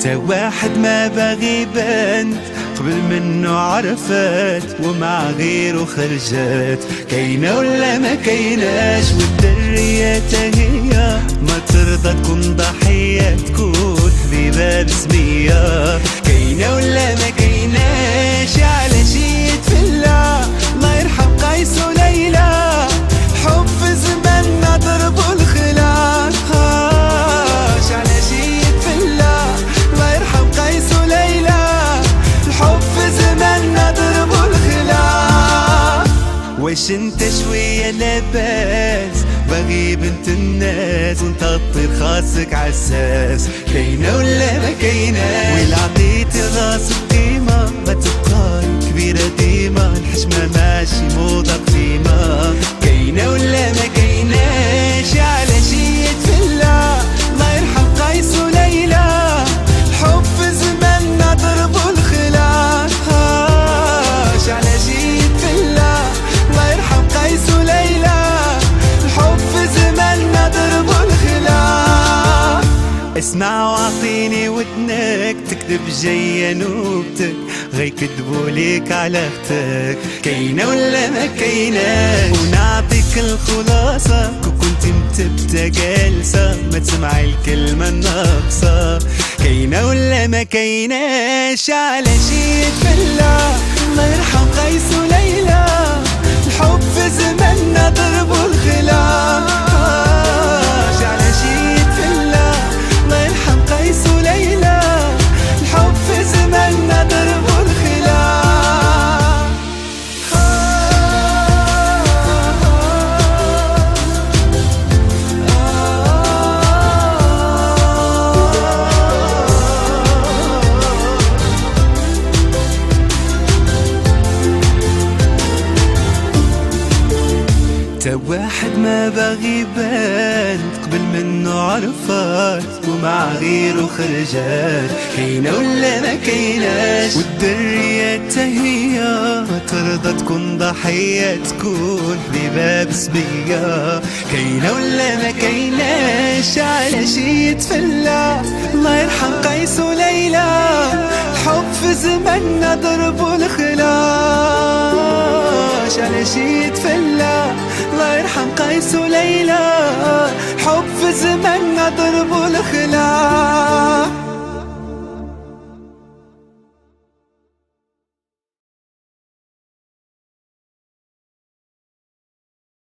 تا واحد ما باغي بنت قبل منه عرفات ومع غيره خرجات. كاينة ولا ما كايناش؟ والدرية هي ما ترضى تكون ضحية، تكون حبيبة بسمية. كاينة ولا ما كايناش؟ علاش يتفلى الله يرحم قيس وليلى، حب في زماننا ضربوا الخلاف. علاش يتفلى الله يرحم قيس وليلى، الحب في زماننا ضربوا الخلاف. واش انت شوية لاباس باغي بنت الناس وانت تطير خاصك عساس؟ كاينة ولا ما كايناش؟ ويلا عطيتي راسك قيمة ما تبقى كبيرة ديما، الحشمة ماشي موضة قديمة. كاينة ولا ما كايناش؟ علاش يتفلى الله يرحم قيس وليلى، الحب في زماننا ضربوا الخلاف. علاش يتفلى الله يرحم قيس وليلى، الحب في زماننا ضربوا الخلاف. اسمع واعطيني ودنك، تكذب جاية نوبتك غيكذبوا ليك على اختك. كاينة ولا ما كايناش؟ ونعطيك الخلاصة كنت متبتة جالسة ما تسمعي الكلمة الناقصة. كاينة ولا ما كايناش؟ علاش يتفلى الله يرحم قيس وليلى، الحب في زماننا ضربوا الخلاف. علاش يتفلى الله يرحم قيس وليلى، الحب في زماننا ضربوا الخلاف. تا واحد ما باغي بنت قبل منه عرفات ومع غيره خرجات. كاينة ولا ما كايناش؟ والدرية هي ما ترضى تكون ضحية، تكون حبيبة بسمية. كاينة ولا ما كايناش؟ علاش يتفلى الله يرحم قيس وليلى، الحب في زماننا ضربوا الخلاف. علاش يتفلى الله يرحم قيس وليلى، حب في زماننا ضربوا الخلاف.